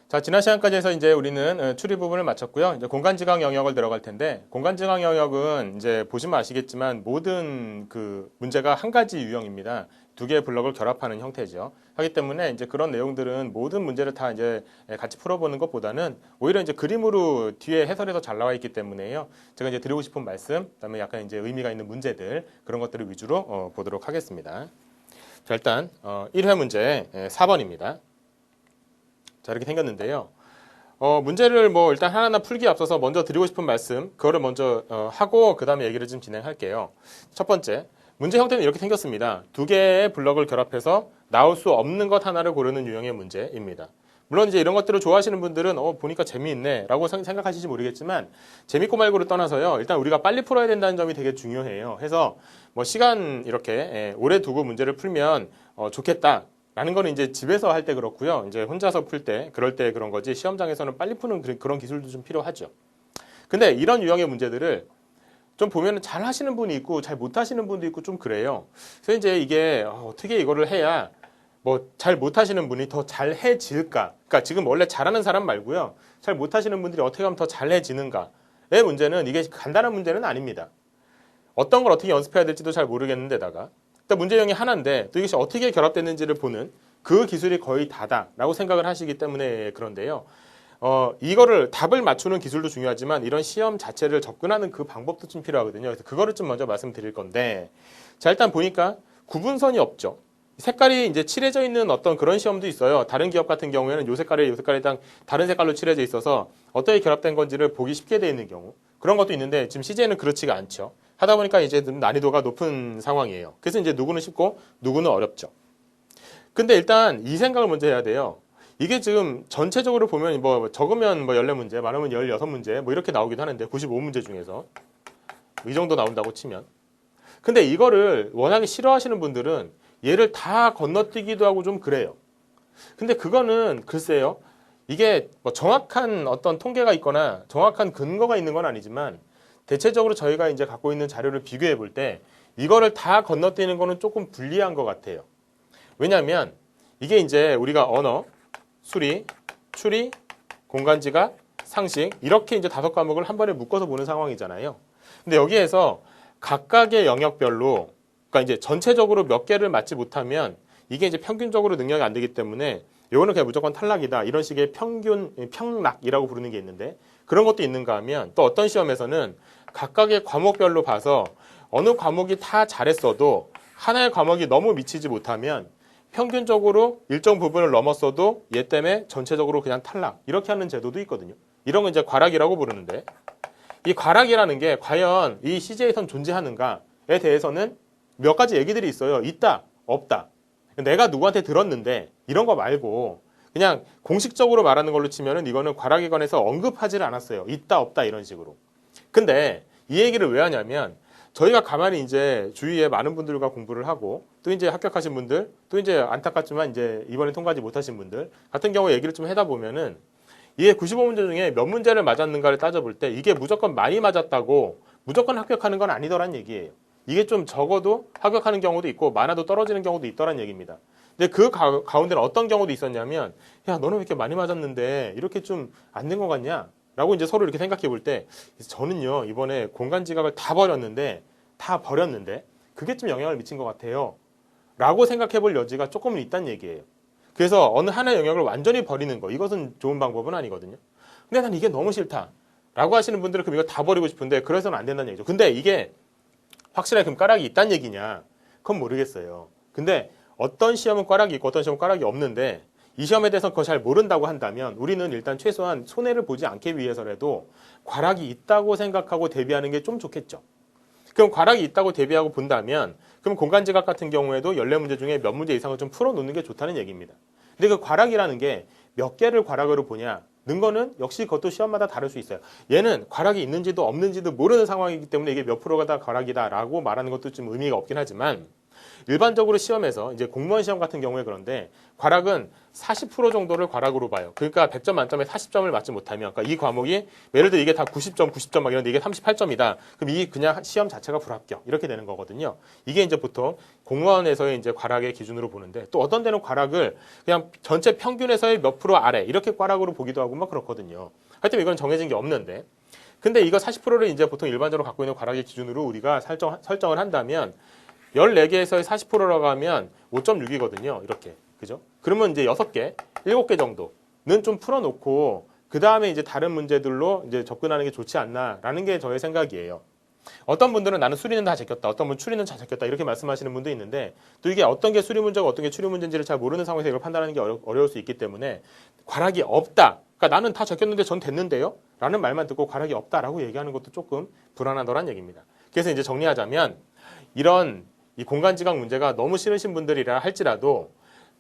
자, 지난 시간까지 해서 이제 우리는 추리 부분을 마쳤고요. 이제 공간지각 영역을 들어갈 텐데, 공간지각 영역은 이제 보시면 아시겠지만 모든 그 문제가 한 가지 유형입니다. 두 개의 블럭을 결합하는 형태죠. 하기 때문에 이제 그런 내용들은 모든 문제를 다 이제 같이 풀어보는 것보다는 오히려 이제 그림으로 뒤에 해설에서 잘 나와 있기 때문에요. 제가 이제 드리고 싶은 말씀, 그다음에 약간 이제 의미가 있는 문제들 그런 것들을 위주로 보도록 하겠습니다. 자, 일단 1회 문제 4번입니다. 자, 이렇게 생겼는데요. 문제를 뭐 일단 하나하나 풀기 앞서서 먼저 드리고 싶은 말씀, 그거를 먼저 하고 그 다음에 얘기를 좀 진행할게요. 첫 번째, 문제 형태는 이렇게 생겼습니다. 두 개의 블럭을 결합해서 나올 수 없는 것 하나를 고르는 유형의 문제입니다. 물론 이제 이런 것들을 좋아하시는 분들은 보니까 재미있네 라고 생각하실지 모르겠지만 재밌고 말고를 떠나서요. 일단 우리가 빨리 풀어야 된다는 점이 되게 중요해요. 해서 뭐 시간 이렇게 오래 두고 문제를 풀면 좋겠다. 라는 거는 이제 집에서 할 때 그렇고요. 이제 혼자서 풀 때, 그럴 때 그런 거지 시험장에서는 빨리 푸는 그런 기술도 좀 필요하죠. 근데 이런 유형의 문제들을 좀 보면 잘 하시는 분이 있고 잘 못 하시는 분도 있고 좀 그래요. 그래서 이제 이게 어떻게 이거를 해야 뭐 잘 못 하시는 분이 더 잘해질까? 그러니까 지금 원래 잘하는 사람 말고요. 잘 못 하시는 분들이 어떻게 하면 더 잘해지는가의 문제는 이게 간단한 문제는 아닙니다. 어떤 걸 어떻게 연습해야 될지도 잘 모르겠는데다가 일단 문제형이 하나인데 또 이것이 어떻게 결합됐는지를 보는 그 기술이 거의 다다라고 생각을 하시기 때문에 그런데요. 이거를 답을 맞추는 기술도 중요하지만 이런 시험 자체를 접근하는 그 방법도 좀 필요하거든요. 그래서 그거를 좀 먼저 말씀드릴 건데 자, 일단 보니까 구분선이 없죠. 색깔이 이제 칠해져 있는 어떤 그런 시험도 있어요. 다른 기업 같은 경우에는 요 색깔에 딱 다른 색깔로 칠해져 있어서 어떻게 결합된 건지를 보기 쉽게 되어 있는 경우 그런 것도 있는데 지금 CJ는 그렇지가 않죠. 하다 보니까 이제 난이도가 높은 상황이에요. 그래서 이제 누구는 쉽고 누구는 어렵죠. 근데 일단 이 생각을 먼저 해야 돼요. 이게 지금 전체적으로 보면 뭐 적으면 뭐 14문제, 많으면 16문제 뭐 이렇게 나오기도 하는데 95문제 중에서 이 정도 나온다고 치면. 근데 이거를 워낙에 싫어하시는 분들은 얘를 다 건너뛰기도 하고 좀 그래요. 근데 그거는 글쎄요. 이게 뭐 정확한 어떤 통계가 있거나 정확한 근거가 있는 건 아니지만 대체적으로 저희가 이제 갖고 있는 자료를 비교해 볼 때 이거를 다 건너뛰는 거는 조금 불리한 것 같아요. 왜냐하면 이게 이제 우리가 언어, 수리, 추리, 공간지각, 상식 이렇게 이제 5과목을 한 번에 묶어서 보는 상황이잖아요. 근데 여기에서 각각의 영역별로 그러니까 이제 전체적으로 몇 개를 맞지 못하면 이게 이제 평균적으로 능력이 안 되기 때문에 이거는 그냥 무조건 탈락이다. 이런 식의 평락이라고 부르는 게 있는데 그런 것도 있는가 하면 또 어떤 시험에서는 각각의 과목별로 봐서 어느 과목이 다 잘했어도 하나의 과목이 너무 미치지 못하면 평균적으로 일정 부분을 넘었어도 얘 때문에 전체적으로 그냥 탈락 이렇게 하는 제도도 있거든요. 이런 건 이제 과락이라고 부르는데 이 과락이라는 게 과연 이 CJ에선 존재하는가에 대해서는 몇 가지 얘기들이 있어요. 있다, 없다. 내가 누구한테 들었는데 이런 거 말고 그냥 공식적으로 말하는 걸로 치면은 이거는 과락에 관해서 언급하지를 않았어요. 있다, 없다 이런 식으로. 근데 이 얘기를 왜 하냐면 저희가 가만히 이제 주위에 많은 분들과 공부를 하고 또 이제 합격하신 분들 또 이제 안타깝지만 이제 이번에 통과하지 못하신 분들 같은 경우에 얘기를 좀 하다 보면은 이게 95문제 중에 몇 문제를 맞았는가를 따져볼 때 이게 무조건 많이 맞았다고 무조건 합격하는 건 아니더란 얘기예요. 이게 좀 적어도 합격하는 경우도 있고 많아도 떨어지는 경우도 있더란 얘기입니다. 근데 그 가운데는 어떤 경우도 있었냐면 야 너는 왜 이렇게 많이 맞았는데 이렇게 좀 안 된 것 같냐? 라고 이제 서로 이렇게 생각해 볼 때 저는요 이번에 공간 지각을 다 버렸는데 그게 좀 영향을 미친 것 같아요. 라고 생각해 볼 여지가 조금은 있다는 얘기예요. 그래서 어느 하나의 영역을 완전히 버리는 거 이것은 좋은 방법은 아니거든요. 근데 난 이게 너무 싫다. 라고 하시는 분들은 그럼 이거 다 버리고 싶은데 그래서는 안 된다는 얘기죠. 근데 이게 확실하게 그럼 꽈락이 있다는 얘기냐? 그건 모르겠어요. 근데 어떤 시험은 꽈락이 있고 어떤 시험은 꽈락이 없는데 이 시험에 대해서 그거 잘 모른다고 한다면 우리는 일단 최소한 손해를 보지 않기 위해서라도 꽈락이 있다고 생각하고 대비하는 게 좀 좋겠죠. 그럼 꽈락이 있다고 대비하고 본다면 그럼 공간지각 같은 경우에도 14문제 중에 몇 문제 이상을 좀 풀어놓는 게 좋다는 얘기입니다. 근데 그 꽈락이라는 게 몇 개를 꽈락으로 보냐 는 거는 역시 그것도 시험마다 다를 수 있어요. 얘는 꽈락이 있는지도 없는지도 모르는 상황이기 때문에 이게 몇 프로가 다 꽈락이다 라고 말하는 것도 좀 의미가 없긴 하지만 일반적으로 시험에서 이제 공무원 시험 같은 경우에 그런데 과락은 40% 정도를 과락으로 봐요. 그러니까 100점 만점에 40점을 맞지 못하면, 그러니까 이 과목이 예를 들어 이게 다 90점, 90점 막 이런데 이게 38점이다. 그럼 이 그냥 시험 자체가 불합격 이렇게 되는 거거든요. 이게 이제 보통 공무원에서의 이제 과락의 기준으로 보는데, 또 어떤 데는 과락을 그냥 전체 평균에서의 몇 프로 아래 이렇게 과락으로 보기도 하고 막 그렇거든요. 하여튼 이건 정해진 게 없는데, 근데 이거 40%를 이제 보통 일반적으로 갖고 있는 과락의 기준으로 우리가 설정을 한다면 14개에서의 40%라고 하면 5.6이거든요. 이렇게. 그죠? 그러면 이제 6개, 7개 정도는 좀 풀어놓고 그 다음에 이제 다른 문제들로 이제 접근하는 게 좋지 않나라는 게 저의 생각이에요. 어떤 분들은 나는 수리는 다 제꼈다, 어떤 분은 추리는 잘 제꼈다 이렇게 말씀하시는 분도 있는데, 또 이게 어떤 게 수리 문제고 어떤 게 추리 문제인지를 잘 모르는 상황에서 이걸 판단하는 게 어려울 수 있기 때문에 과락이 없다. 그러니까 나는 다 제꼈는데 전 됐는데요? 라는 말만 듣고 과락이 없다라고 얘기하는 것도 조금 불안하더란 얘기입니다. 그래서 이제 정리하자면 이런 이 공간지각 문제가 너무 싫으신 분들이라 할지라도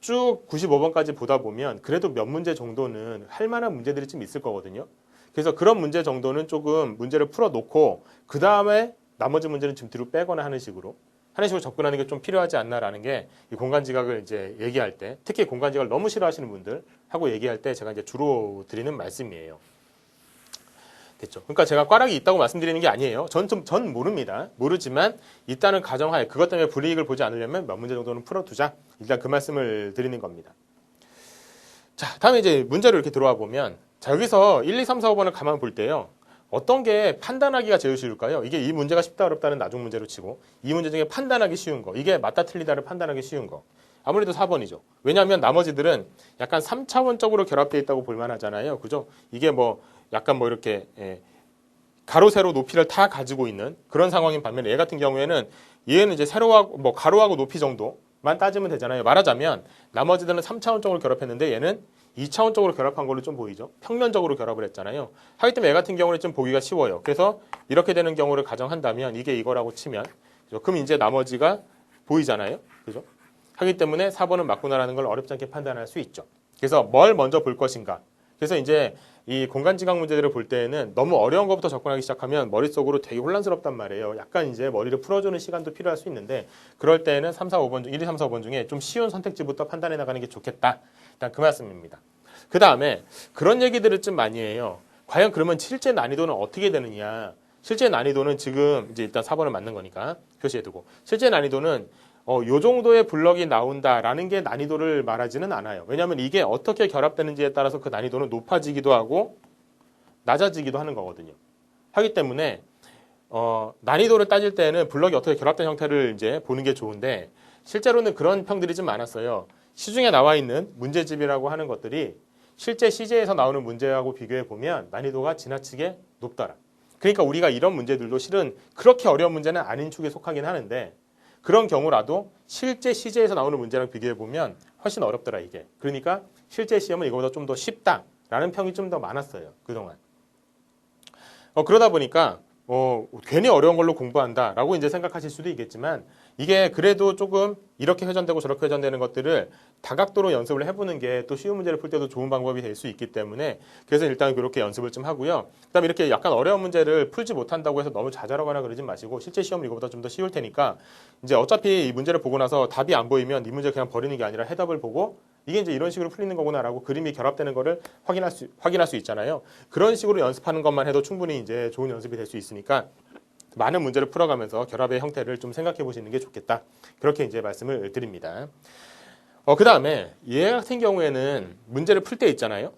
쭉 95번까지 보다 보면 그래도 몇 문제 정도는 할 만한 문제들이 좀 있을 거거든요. 그래서 그런 문제 정도는 조금 문제를 풀어놓고 그 다음에 나머지 문제는 좀 뒤로 빼거나 하는 식으로 접근하는 게 좀 필요하지 않나라는 게 이 공간지각을 이제 얘기할 때, 특히 공간지각을 너무 싫어하시는 분들하고 얘기할 때 제가 이제 주로 드리는 말씀이에요. 됐죠? 그러니까 제가 꽈락이 있다고 말씀드리는 게 아니에요. 전 모릅니다. 모르지만 있다는 가정하에 그것 때문에 불이익을 보지 않으려면 몇 문제 정도는 풀어두자. 일단 그 말씀을 드리는 겁니다. 자, 다음에 이제 문제로 이렇게 들어와 보면, 자, 여기서 1, 2, 3, 4, 5번을 가만 볼 때요. 어떤 게 판단하기가 제일 쉬울까요? 이게 이 문제가 쉽다 어렵다는 나중 문제로 치고, 이 문제 중에 판단하기 쉬운 거, 이게 맞다 틀리다를 판단하기 쉬운 거, 아무래도 4번이죠. 왜냐하면 나머지들은 약간 3차원적으로 결합되어 있다고 볼 만하잖아요. 그죠? 이게 뭐 약간 뭐 이렇게 가로 세로 높이를 다 가지고 있는 그런 상황인 반면에, 얘 같은 경우에는 얘는 이제 세로하고 뭐 가로하고 높이 정도만 따지면 되잖아요. 말하자면 나머지들은 3차원적으로 결합했는데 얘는 2차원적으로 결합한 걸로 좀 보이죠. 평면적으로 결합을 했잖아요. 하기 때문에 얘 같은 경우는 좀 보기가 쉬워요. 그래서 이렇게 되는 경우를 가정한다면 이게 이거라고 치면, 그죠? 그럼 이제 나머지가 보이잖아요. 그죠? 하기 때문에 4번은 맞구나라는 걸 어렵지 않게 판단할 수 있죠. 그래서 뭘 먼저 볼 것인가. 그래서 이제 이 공간지각 문제들을 볼 때에는 너무 어려운 것부터 접근하기 시작하면 머릿속으로 되게 혼란스럽단 말이에요. 약간 이제 머리를 풀어주는 시간도 필요할 수 있는데, 그럴 때는 3, 4, 5번 중 1, 2, 3, 4, 5번 중에 좀 쉬운 선택지부터 판단해 나가는 게 좋겠다. 일단 그 말씀입니다. 그 다음에 그런 얘기들을 좀 많이 해요. 과연 그러면 실제 난이도는 어떻게 되느냐. 실제 난이도는 지금 이제 일단 4번을 맞는 거니까 표시해두고, 실제 난이도는 요 정도의 블럭이 나온다라는 게 난이도를 말하지는 않아요. 왜냐하면 이게 어떻게 결합되는지에 따라서 그 난이도는 높아지기도 하고 낮아지기도 하는 거거든요. 하기 때문에 난이도를 따질 때는 블럭이 어떻게 결합된 형태를 이제 보는 게 좋은데, 실제로는 그런 평들이 좀 많았어요. 시중에 나와 있는 문제집이라고 하는 것들이 실제 CJ에서 나오는 문제하고 비교해 보면 난이도가 지나치게 높더라. 그러니까 우리가 이런 문제들도 실은 그렇게 어려운 문제는 아닌 축에 속하긴 하는데, 그런 경우라도 실제 CJ에서 나오는 문제랑 비교해보면 훨씬 어렵더라, 이게. 그러니까 실제 시험은 이거보다 좀 더 쉽다라는 평이 좀 더 많았어요, 그동안. 그러다 보니까 괜히 어려운 걸로 공부한다라고 이제 생각하실 수도 있겠지만, 이게 그래도 조금 이렇게 회전되고 저렇게 회전되는 것들을 다각도로 연습을 해보는 게 또 쉬운 문제를 풀 때도 좋은 방법이 될 수 있기 때문에, 그래서 일단 그렇게 연습을 좀 하고요. 그다음에 이렇게 약간 어려운 문제를 풀지 못한다고 해서 너무 좌절하거나 그러지 마시고, 실제 시험은 이거보다 좀 더 쉬울 테니까 이제 어차피 이 문제를 보고 나서 답이 안 보이면 이 문제 그냥 버리는 게 아니라 해답을 보고 이게 이제 이런 식으로 풀리는 거구나라고 그림이 결합되는 거를 확인할 수 있잖아요. 그런 식으로 연습하는 것만 해도 충분히 이제 좋은 연습이 될 수 있으니까 많은 문제를 풀어가면서 결합의 형태를 좀 생각해 보시는 게 좋겠다. 그렇게 이제 말씀을 드립니다. 그 다음에 얘 같은 경우에는 문제를 풀 때 있잖아요.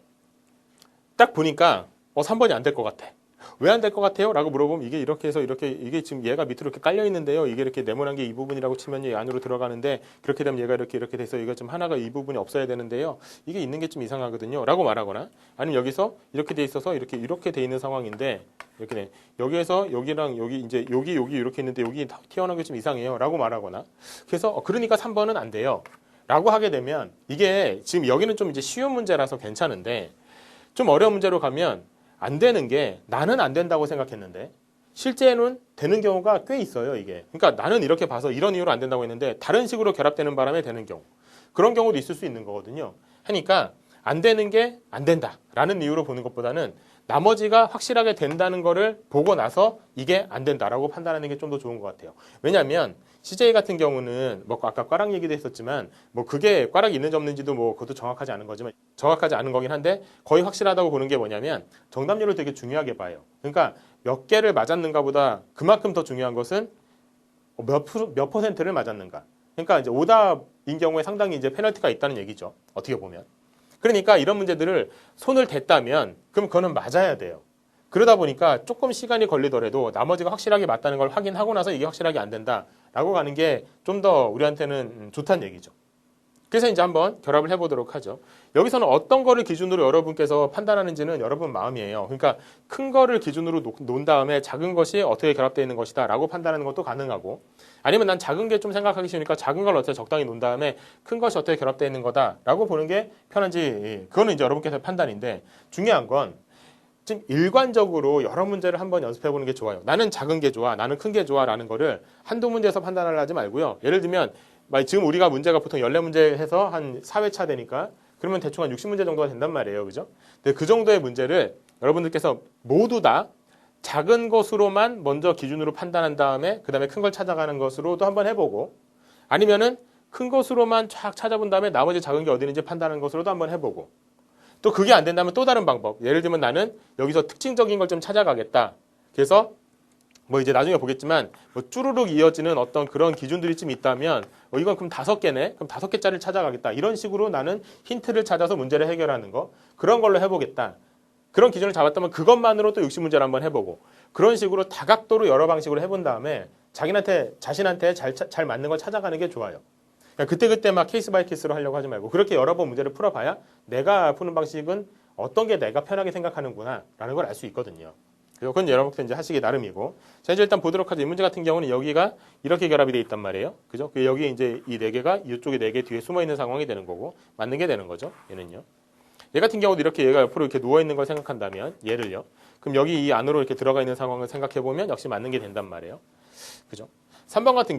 딱 보니까 3번이 안 될 것 같아. 왜 안 될 것 같아요? 라고 물어보면 이게 이렇게 해서 이렇게, 이게 지금 얘가 밑으로 이렇게 깔려 있는데요. 이게 이렇게 네모난 게 이 부분이라고 치면 얘 안으로 들어가는데, 그렇게 되면 얘가 이렇게 돼서 이거 좀 하나가 이 부분이 없어야 되는데요. 이게 있는 게 좀 이상하거든요. 라고 말하거나, 아니면 여기서 이렇게 돼 있어서 이렇게 돼 있는 상황인데, 이렇게 돼. 여기에서 여기랑 여기 이제 여기 이렇게 있는데 여기 튀어나온 게 좀 이상해요. 라고 말하거나. 그래서 그러니까 3번은 안 돼요. 라고 하게 되면 이게 지금 여기는 좀 이제 쉬운 문제라서 괜찮은데, 좀 어려운 문제로 가면 안 되는 게, 나는 안 된다고 생각했는데 실제는 되는 경우가 꽤 있어요, 이게. 그러니까 나는 이렇게 봐서 이런 이유로 안 된다고 했는데 다른 식으로 결합되는 바람에 되는 경우, 그런 경우도 있을 수 있는 거거든요. 하니까 안 되는 게 안 된다라는 이유로 보는 것보다는 나머지가 확실하게 된다는 거를 보고 나서 이게 안 된다라고 판단하는 게 좀 더 좋은 것 같아요. 왜냐하면 CJ 같은 경우는 뭐 아까 꽈락 얘기도 했었지만 뭐 그게 꽈락이 있는지 없는지도 뭐 그것도 정확하지 않은 거지만 정확하지 않은 거긴 한데 거의 확실하다고 보는 게 뭐냐면 정답률을 되게 중요하게 봐요. 그러니까 몇 개를 맞았는가 보다 그만큼 더 중요한 것은 몇 퍼센트를 맞았는가. 그러니까 이제 오답인 경우에 상당히 이제 페널티가 있다는 얘기죠. 어떻게 보면. 그러니까 이런 문제들을 손을 댔다면 그럼 그거는 맞아야 돼요. 그러다 보니까 조금 시간이 걸리더라도 나머지가 확실하게 맞다는 걸 확인하고 나서 이게 확실하게 안 된다라고 가는 게 좀 더 우리한테는 좋다는 얘기죠. 그래서 이제 한번 결합을 해보도록 하죠. 여기서는 어떤 거를 기준으로 여러분께서 판단하는지는 여러분 마음이에요. 그러니까 큰 거를 기준으로 놓은 다음에 작은 것이 어떻게 결합되어 있는 것이다 라고 판단하는 것도 가능하고 아니면 난 작은 게 좀 생각하기 쉬우니까 작은 걸 어떻게 적당히 놓은 다음에 큰 것이 어떻게 결합되어 있는 거다 라고 보는 게 편한지 그거는 이제 여러분께서의 판단인데 중요한 건 지금 일관적으로 여러 문제를 한번 연습해 보는 게 좋아요. 나는 작은 게 좋아, 나는 큰 게 좋아 라는 거를 한두 문제에서 판단을 하지 말고요. 예를 들면 지금 우리가 문제가 보통 14문제 해서 한 4회차 되니까 그러면 대충 한 60문제 정도가 된단 말이에요. 그죠? 근데 그 정도의 문제를 여러분들께서 모두 다 작은 것으로만 먼저 기준으로 판단한 다음에 그 다음에 큰 걸 찾아가는 것으로도 한번 해보고 아니면은 큰 것으로만 쫙 찾아본 다음에 나머지 작은 게 어디 있는지 판단하는 것으로도 한번 해보고 또 그게 안 된다면 또 다른 방법. 예를 들면 나는 여기서 특징적인 걸 좀 찾아가겠다. 그래서 뭐 이제 나중에 보겠지만 뭐 쭈루룩 이어지는 어떤 그런 기준들이 좀 있다면 이건 그럼 5개네. 그럼 5개짜리를 찾아가겠다. 이런 식으로 나는 힌트를 찾아서 문제를 해결하는 거. 그런 걸로 해보겠다. 그런 기준을 잡았다면 그것만으로 또 60문제를 한번 해보고 그런 식으로 다각도로 여러 방식으로 해본 다음에 자신한테 잘 맞는 걸 찾아가는 게 좋아요. 그러니까 그때그때 막 케이스 바이 케이스로 하려고 하지 말고 그렇게 여러 번 문제를 풀어봐야 내가 푸는 방식은 어떤 게 내가 편하게 생각하는구나 라는 걸 알 수 있거든요. 그건 여러분께서 이제 하시기 나름이고. 자, 이제 일단 보도록 하죠. 이 문제 같은 경우는 여기가 이렇게 결합이 되어 있단 말이에요. 그죠? 여기 이제 이 4개가 이쪽에 4개 뒤에 숨어 있는 상황이 되는 거고, 맞는 게 되는 거죠. 얘는요. 얘 같은 경우도 이렇게 얘가 옆으로 이렇게 누워 있는 걸 생각한다면, 얘를요. 그럼 여기 이 안으로 이렇게 들어가 있는 상황을 생각해 보면 역시 맞는 게 된단 말이에요. 그죠? 3번 같은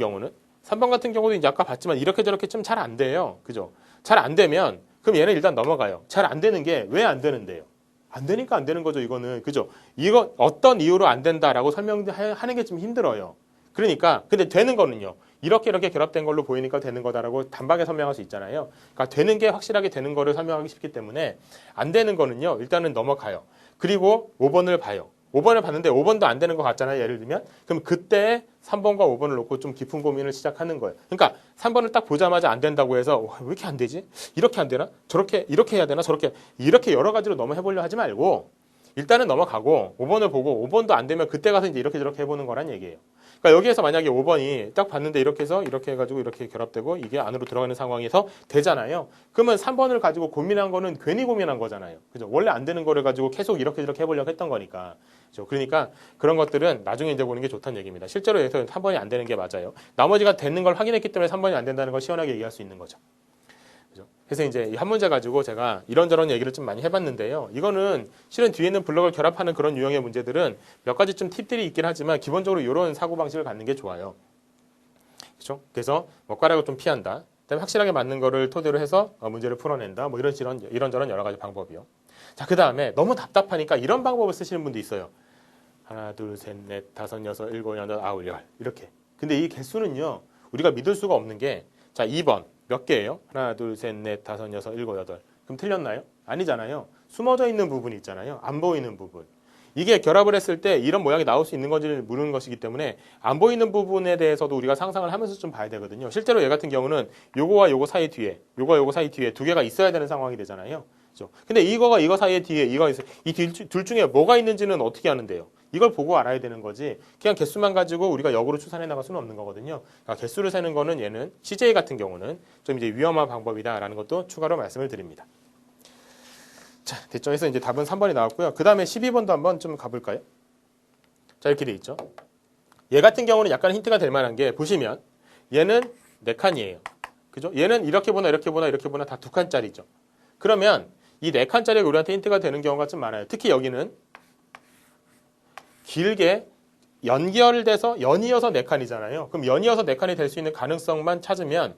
경우도 이제 아까 봤지만 이렇게 저렇게 좀 잘 안 돼요. 그죠? 잘 안 되면, 그럼 얘는 일단 넘어가요. 잘 안 되는 게 왜 안 되는데요? 안 되니까 안 되는 거죠, 이거는. 그죠? 이거 어떤 이유로 안 된다라고 설명하는 게 좀 힘들어요. 그러니까, 근데 되는 거는요. 이렇게 결합된 걸로 보이니까 되는 거다라고 단박에 설명할 수 있잖아요. 그러니까 되는 게 확실하게 되는 거를 설명하기 쉽기 때문에 안 되는 거는요. 일단은 넘어가요. 그리고 5번을 봐요. 5번을 봤는데 5번도 안 되는 것 같잖아요. 예를 들면. 그럼 그때 3번과 5번을 놓고 좀 깊은 고민을 시작하는 거예요. 그러니까 3번을 딱 보자마자 안 된다고 해서 왜 이렇게 안 되지? 이렇게 안 되나? 저렇게 이렇게 해야 되나? 저렇게 이렇게 여러 가지로 넘어해보려 하지 말고 일단은 넘어가고 5번을 보고 5번도 안 되면 그때 가서 이제 이렇게 저렇게 해보는 거란 얘기예요. 그러니까 여기에서 만약에 5번이 딱 봤는데 이렇게 해서 이렇게 해가지고 이렇게 결합되고 이게 안으로 들어가는 상황에서 되잖아요. 그러면 3번을 가지고 고민한 거는 괜히 고민한 거잖아요. 그죠? 원래 안 되는 거를 가지고 계속 이렇게 저렇게 해보려고 했던 거니까. 그죠? 그러니까 그런 것들은 나중에 이제 보는 게 좋다는 얘기입니다. 실제로 여기서 3번이 안 되는 게 맞아요. 나머지가 되는 걸 확인했기 때문에 3번이 안 된다는 걸 시원하게 얘기할 수 있는 거죠. 그래서 이제 이 한 문제 가지고 제가 이런저런 얘기를 좀 많이 해봤는데요. 이거는 실은 뒤에 있는 블럭을 결합하는 그런 유형의 문제들은 몇 가지 좀 팁들이 있긴 하지만 기본적으로 이런 사고방식을 갖는 게 좋아요. 그렇죠? 그래서 숟가락을 좀 피한다. 그다음에 확실하게 맞는 거를 토대로 해서 문제를 풀어낸다. 뭐 이런저런 여러 가지 방법이요. 자, 그 다음에 너무 답답하니까 이런 방법을 쓰시는 분도 있어요. 하나, 둘, 셋, 넷, 다섯, 여섯, 일곱, 여덟, 아홉, 열 이렇게. 근데 이 개수는요. 우리가 믿을 수가 없는 게 자, 2번. 몇 개예요? 하나, 둘, 셋, 넷, 다섯, 여섯, 일곱, 여덟. 그럼 틀렸나요? 아니잖아요. 숨어져 있는 부분이 있잖아요. 안 보이는 부분. 이게 결합을 했을 때 이런 모양이 나올 수 있는 건지를 물은 것이기 때문에 안 보이는 부분에 대해서도 우리가 상상을 하면서 좀 봐야 되거든요. 실제로 얘 같은 경우는 요거와 요거 사이 뒤에, 요거와 요거 사이 뒤에 두 개가 있어야 되는 상황이 되잖아요. 그렇죠? 근데 이거가 이거 사이에 뒤에 이거 있어요. 이 둘 중에 뭐가 있는지는 어떻게 아는데요? 이걸 보고 알아야 되는 거지. 그냥 개수만 가지고 우리가 역으로 추산해 나갈 수는 없는 거거든요. 그러니까 개수를 세는 거는 얘는 CJ 같은 경우는 좀 이제 위험한 방법이다라는 것도 추가로 말씀을 드립니다. 자, 됐죠? 해서 이제 답은 3번이 나왔고요. 그 다음에 12번도 한번 좀 가볼까요? 자, 이렇게 돼 있죠. 얘 같은 경우는 약간 힌트가 될 만한 게 보시면 얘는 4칸이에요. 그죠? 얘는 이렇게 보나 이렇게 보나 이렇게 보나 다 2칸짜리죠. 그러면 이 4칸짜리가 우리한테 힌트가 되는 경우가 좀 많아요. 특히 여기는 길게 연결돼서 연이어서 4칸이잖아요. 그럼 연이어서 4칸이 될 수 있는 가능성만 찾으면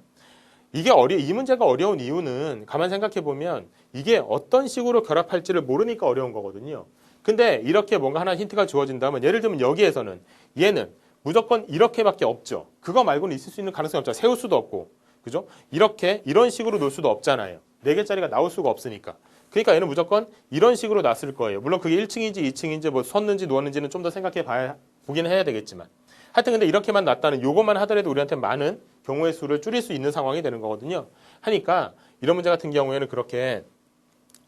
이 문제가 어려운 이유는 가만 생각해 보면 이게 어떤 식으로 결합할지를 모르니까 어려운 거거든요. 근데 이렇게 뭔가 하나 힌트가 주어진다면 예를 들면 여기에서는 얘는 무조건 이렇게밖에 없죠. 그거 말고는 있을 수 있는 가능성이 없잖아요. 세울 수도 없고. 그죠? 이런 식으로 놓을 수도 없잖아요. 4개짜리가 나올 수가 없으니까. 그러니까 얘는 무조건 이런 식으로 놨을 거예요. 물론 그게 1층인지 2층인지 뭐 섰는지 누웠는지는 좀 더 생각해 봐야 보기는 해야 되겠지만. 하여튼 근데 이렇게만 놨다는 요것만 하더라도 우리한테 많은 경우의 수를 줄일 수 있는 상황이 되는 거거든요. 하니까 이런 문제 같은 경우에는 그렇게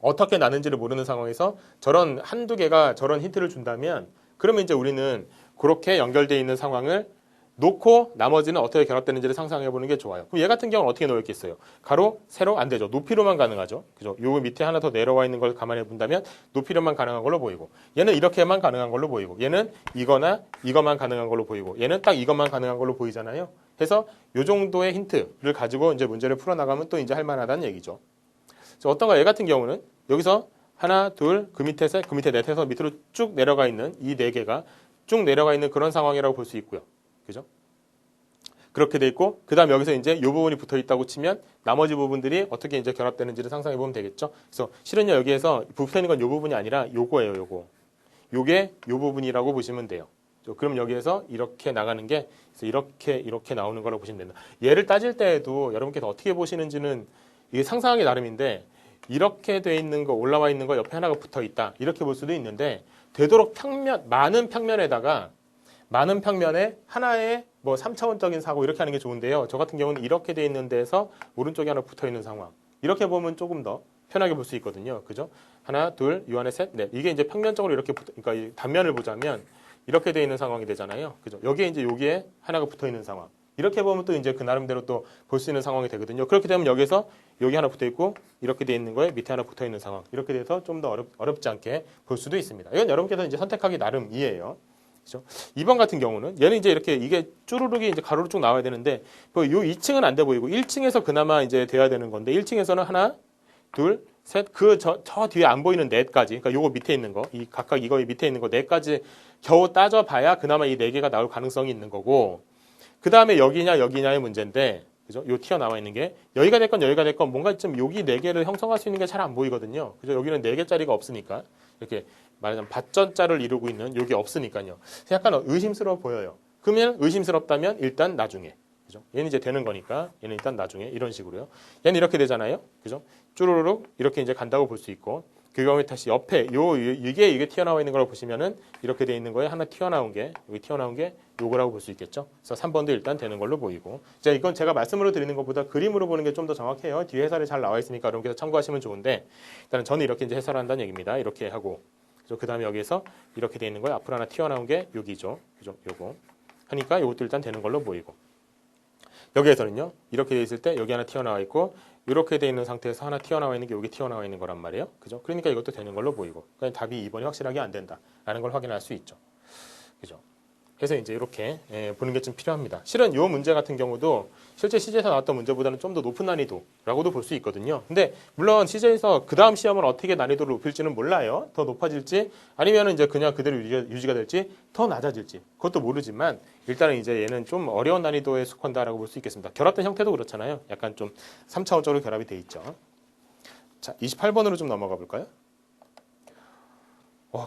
어떻게 나는지를 모르는 상황에서 저런 한두 개가 저런 힌트를 준다면 그러면 이제 우리는 그렇게 연결되어 있는 상황을 놓고 나머지는 어떻게 결합되는지를 상상해 보는 게 좋아요. 그럼 얘 같은 경우는 어떻게 놓였겠어요? 가로, 세로 안 되죠. 높이로만 가능하죠. 그죠? 요 밑에 하나 더 내려와 있는 걸 감안해 본다면 높이로만 가능한 걸로 보이고 얘는 이렇게만 가능한 걸로 보이고 얘는 이거나 이것만 가능한 걸로 보이고 얘는 딱 이것만 가능한 걸로 보이잖아요. 그래서 요 정도의 힌트를 가지고 이제 문제를 풀어 나가면 또 이제 할 만하다는 얘기죠. 어떤가 얘 같은 경우는 여기서 하나, 둘, 그 밑에 셋, 그 밑에 넷 해서 밑으로 쭉 내려가 있는 이 4개가 쭉 내려가 있는 그런 상황이라고 볼 수 있고요. 그죠? 그렇게 돼 있고, 그 다음 여기서 이제 이 부분이 붙어 있다고 치면 나머지 부분들이 어떻게 이제 결합되는지를 상상해 보면 되겠죠. 그래서 실은요, 여기에서 붙어 있는 건 이 부분이 아니라 요거예요, 요거. 요게 요 부분이라고 보시면 돼요. 그럼 여기에서 이렇게 나가는 게, 그래서 이렇게 나오는 거라고 보시면 된다. 얘를 따질 때에도 여러분께서 어떻게 보시는지는 이게 상상하기 나름인데, 이렇게 돼 있는 거, 올라와 있는 거 옆에 하나가 붙어 있다. 이렇게 볼 수도 있는데, 되도록 많은 평면에 하나의 뭐 3차원적인 사고 이렇게 하는 게 좋은데요. 저 같은 경우는 이렇게 돼 있는 데에서 오른쪽에 하나 붙어 있는 상황. 이렇게 보면 조금 더 편하게 볼 수 있거든요. 그죠? 하나, 둘, 요 안에 셋, 넷. 이게 이제 평면적으로 이렇게 그러니까 이 단면을 보자면 이렇게 돼 있는 상황이 되잖아요. 그죠? 여기에 이제 여기에 하나가 붙어 있는 상황. 이렇게 보면 또 이제 그 나름대로 또 볼 수 있는 상황이 되거든요. 그렇게 되면 여기서 여기 하나 붙어 있고 이렇게 돼 있는 거에 밑에 하나 붙어 있는 상황. 이렇게 돼서 좀 더 어렵지 않게 볼 수도 있습니다. 이건 여러분께서 이제 선택하기 나름이에요. 그렇죠? 2번 같은 경우는 얘는 이제 이렇게 이게 쭈루룩이 이제 가로로 쭉 나와야 되는데 요 2층은 안 돼 보이고 1층에서 그나마 이제 돼야 되는 건데 1층에서는 하나, 둘, 셋, 저 뒤에 안 보이는 넷까지, 그러니까 요거 밑에 있는 거, 이 각각 이거 밑에 있는 거 넷까지 겨우 따져봐야 그나마 이 4개가 나올 가능성이 있는 거고, 그 다음에 여기냐의 문제인데, 그죠? 요 튀어나와 있는 게 여기가 됐건 뭔가 좀 여기 4개를 형성할 수 있는 게 잘 안 보이거든요. 그죠? 여기는 4개짜리가 없으니까 이렇게 말하자면 밭전자를 이루고 있는 여기 없으니까요. 약간 의심스러워 보여요. 그러면 의심스럽다면 일단 나중에. 그죠? 얘는 이제 되는 거니까 얘는 일단 나중에 이런 식으로요. 얘는 이렇게 되잖아요. 그죠? 쭈루룩 이렇게 이제 간다고 볼 수 있고, 그 경우에 다시 옆에 이게 튀어나와 있는 걸 보시면은 이렇게 돼 있는 거에 하나 튀어나온 게 여기 튀어나온 게 요거라고 볼 수 있겠죠. 그래서 3번도 일단 되는 걸로 보이고, 이제 이건 제가 말씀으로 드리는 것보다 그림으로 보는 게 좀 더 정확해요. 뒤에 해설이 잘 나와 있으니까 여러분께서 참고하시면 좋은데, 일단은 저는 이렇게 이제 해설한다는 얘기입니다. 이렇게 하고, 그 다음에 여기에서 이렇게 돼 있는 거에 앞으로 하나 튀어나온 게 여기죠. 그죠? 요거 하니까 요것도 일단 되는 걸로 보이고, 여기에서는요 이렇게 돼 있을 때 여기 하나 튀어나와 있고 이렇게 돼 있는 상태에서 하나 튀어나와 있는 게 여기 튀어나와 있는 거란 말이에요. 그죠? 그러니까 이것도 되는 걸로 보이고, 그러니까 답이 2번이 확실하게 안 된다라는 걸 확인할 수 있죠. 그죠? 그래서 이제 이렇게 보는 게 좀 필요합니다. 실은 이 문제 같은 경우도 실제 CJ에서 나왔던 문제보다는 좀 더 높은 난이도라고도 볼 수 있거든요. 근데 물론 CJ에서 그 다음 시험은 어떻게 난이도를 높일지는 몰라요. 더 높아질지 아니면 이제 그냥 그대로 유지가 될지 더 낮아질지 그것도 모르지만, 일단은 이제 얘는 좀 어려운 난이도에 속한다라고 볼 수 있겠습니다. 결합된 형태도 그렇잖아요. 약간 좀 3차원적으로 결합이 돼 있죠. 자, 28번으로 좀 넘어가 볼까요?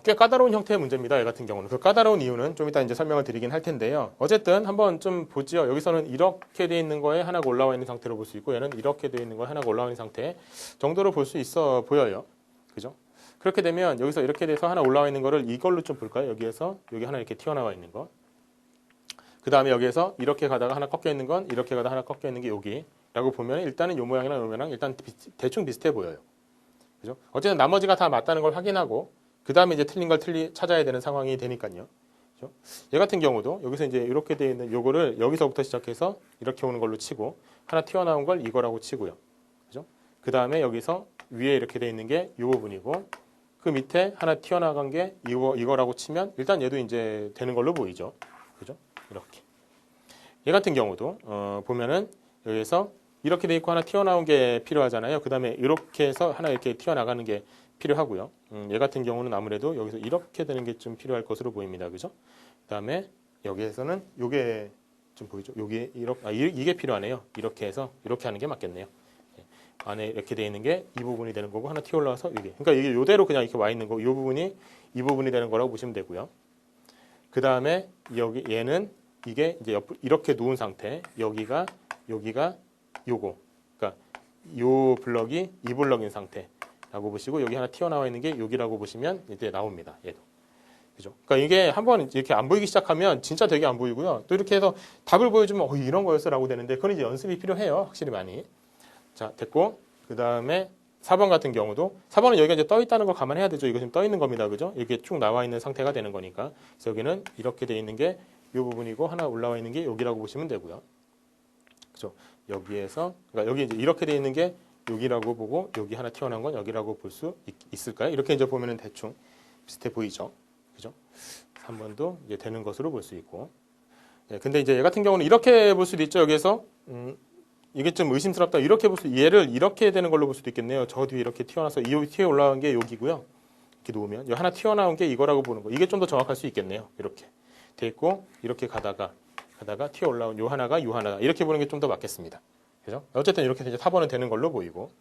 꽤 까다로운 형태의 문제입니다. 얘 같은 경우는. 그 까다로운 이유는 좀 이따 이제 설명을 드리긴 할 텐데요. 어쨌든 한번 좀 보죠. 여기서는 이렇게 돼 있는 거에 하나가 올라와 있는 상태로 볼 수 있고, 얘는 이렇게 돼 있는 거에 하나가 올라와 있는 상태 정도로 볼 수 있어 보여요. 그죠? 그렇게 되면 여기서 이렇게 돼서 하나 올라와 있는 거를 이걸로 좀 볼까요? 여기에서 여기 하나 이렇게 튀어나와 있는 거. 그 다음에 여기에서 이렇게 가다가 하나 꺾여 있는 건, 이렇게 가다가 하나 꺾여 있는 게 여기라고 보면 일단은 요 모양이나 요 모양 일단 대충 비슷해 보여요. 그죠? 어쨌든 나머지가 다 맞다는 걸 확인하고, 그 다음에 이제 틀린 걸 찾아야 되는 상황이 되니까요. 그렇죠? 얘 같은 경우도 여기서 이제 이렇게 되어 있는 요거를 여기서부터 시작해서 이렇게 오는 걸로 치고, 하나 튀어나온 걸 이거라고 치고요. 그죠? 그 다음에 여기서 위에 이렇게 되어 있는 게 이 부분이고, 그 밑에 하나 튀어나간 게 이거라고 치면 일단 얘도 이제 되는 걸로 보이죠. 그죠? 이렇게. 얘 같은 경우도 보면은 여기서 이렇게 돼 있고 하나 튀어나온 게 필요하잖아요. 그 다음에 이렇게 해서 하나 이렇게 튀어나가는 게 필요하고요. 얘 같은 경우는 아무래도 여기서 이렇게 되는 게 좀 필요할 것으로 보입니다. 그죠? 그 다음에 여기에서는 요게 좀 보이죠? 요게 이게 필요하네요. 이렇게 해서 이렇게 하는 게 맞겠네요. 안에 이렇게 되어 있는 게 이 부분이 되는 거고, 하나 튀어 올라와서 이게. 그러니까 이게 요대로 그냥 이렇게 와 있는 거, 이 부분이 이 부분이 되는 거라고 보시면 되고요. 그 다음에 얘는 이게 이제 이렇게 놓은 상태. 여기가 요거. 그러니까 요 블럭이 이 블럭인 상태라고 보시고 여기 하나 튀어나와 있는 게 여기라고 보시면 이제 나옵니다. 얘도. 그죠? 그러니까 이게 한번 이렇게 안 보이기 시작하면 진짜 되게 안 보이고요. 또 이렇게 해서 답을 보여주면 이런 거였어라고 되는데 그건 이제 연습이 필요해요. 확실히 많이. 자, 됐고. 그다음에 4번 같은 경우도 4번은 여기가 이제 떠 있다는 걸 감안해야 되죠. 이거 지금 떠 있는 겁니다. 그죠? 이렇게 쭉 나와 있는 상태가 되는 거니까. 그래서 여기는 이렇게 돼 있는 게 이 부분이고 하나 올라와 있는 게 여기라고 보시면 되고요. 그죠? 여기에서 그러니까 여기 이제 이렇게 돼 있는 게 여기라고 보고 여기 하나 튀어나온 건 여기라고 볼 수 있을까요? 이렇게 이제 보면은 대충 비슷해 보이죠. 그죠? 3번도 이제 되는 것으로 볼 수 있고. 예, 근데 이제 얘 같은 경우는 이렇게 볼 수도 있죠. 여기에서 이게 좀 의심스럽다. 이렇게 볼 수, 얘를 이렇게 되는 걸로 볼 수도 있겠네요. 저 뒤에 이렇게 튀어나와서 이 뒤에 올라온 게 여기고요. 이렇게 놓으면 여기 하나 튀어나온 게 이거라고 보는 거. 이게 좀 더 정확할 수 있겠네요. 이렇게 돼 있고 이렇게 가다가 튀어 올라온 요 하나가 이렇게 보는 게 좀 더 맞겠습니다. 그죠? 어쨌든 이렇게 이제 4번은 되는 걸로 보이고.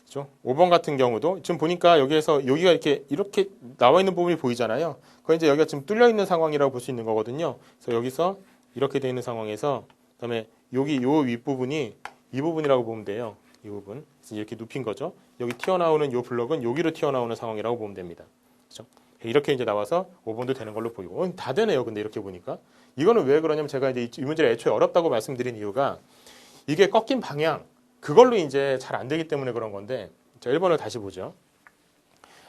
그죠? 5번 같은 경우도 지금 보니까 여기에서 여기가 이렇게 나와 있는 부분이 보이잖아요. 그거 이제 여기가 지금 뚫려 있는 상황이라고 볼 수 있는 거거든요. 그래서 여기서 이렇게 돼 있는 상황에서 그다음에 여기 요 윗부분이 이 부분이라고 보면 돼요. 이 부분. 그래서 이렇게 눕힌 거죠. 여기 튀어나오는 요 블럭은 여기로 튀어나오는 상황이라고 보면 됩니다. 그죠? 이렇게 이제 나와서 5번도 되는 걸로 보이고. 다 되네요. 근데 이렇게 보니까. 이거는 왜 그러냐면 제가 이제 이 문제를 애초에 어렵다고 말씀드린 이유가 이게 꺾인 방향 그걸로 이제 잘 안 되기 때문에 그런 건데. 자, 1번을 다시 보죠.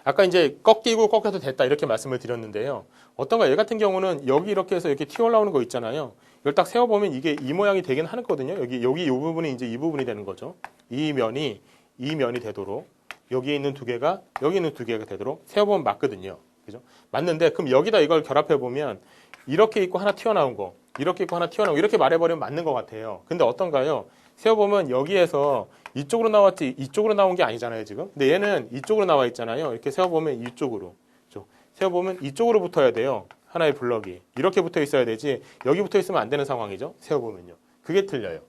아까 이제 꺾여도 됐다 이렇게 말씀을 드렸는데요. 어떤가 얘 같은 경우는 여기 이렇게 해서 이렇게 튀어 올라오는 거 있잖아요. 이걸 딱 세워보면 이게 이 모양이 되긴 하거든요. 여기 이 부분이 이제 이 부분이 되는 거죠. 이 면이 되도록 여기에 있는 두 개가 여기 있는 두 개가 되도록 세워보면 맞거든요. 그죠? 맞는데 그럼 여기다 이걸 결합해 보면 이렇게 있고 하나 튀어나온 거, 이렇게 있고 하나 튀어나온 거 이렇게 말해버리면 맞는 것 같아요. 근데 어떤가요? 세워보면 여기에서 이쪽으로 나왔지 이쪽으로 나온 게 아니잖아요 지금. 근데 얘는 이쪽으로 나와 있잖아요. 이렇게 세워보면 이쪽으로. 그렇죠? 세워보면 이쪽으로 붙어야 돼요. 하나의 블럭이. 이렇게 붙어 있어야 되지 여기 붙어 있으면 안 되는 상황이죠. 세워보면요. 그게 틀려요.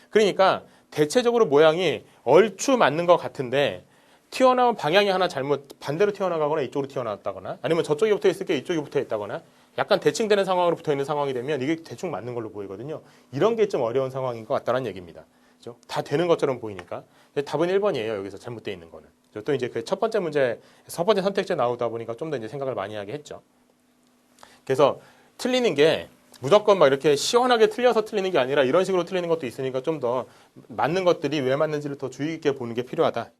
그러니까 대체적으로 모양이 얼추 맞는 것 같은데 튀어나온 방향이 하나 잘못 반대로 튀어나가거나 이쪽으로 튀어나왔다거나 아니면 저쪽에 붙어 있을 게 이쪽에 붙어 있다거나 약간 대칭되는 상황으로 붙어 있는 상황이 되면 이게 대충 맞는 걸로 보이거든요. 이런 게 좀 어려운 상황인 것 같다는 얘기입니다. 그렇죠? 다 되는 것처럼 보이니까. 답은 1번이에요. 여기서 잘못되어 있는 거는. 또 이제 그 첫 번째 문제, 첫 번째 선택지에 나오다 보니까 좀 더 이제 생각을 많이 하게 했죠. 그래서 틀리는 게 무조건 막 이렇게 시원하게 틀려서 틀리는 게 아니라 이런 식으로 틀리는 것도 있으니까 좀 더 맞는 것들이 왜 맞는지를 더 주의 깊게 보는 게 필요하다.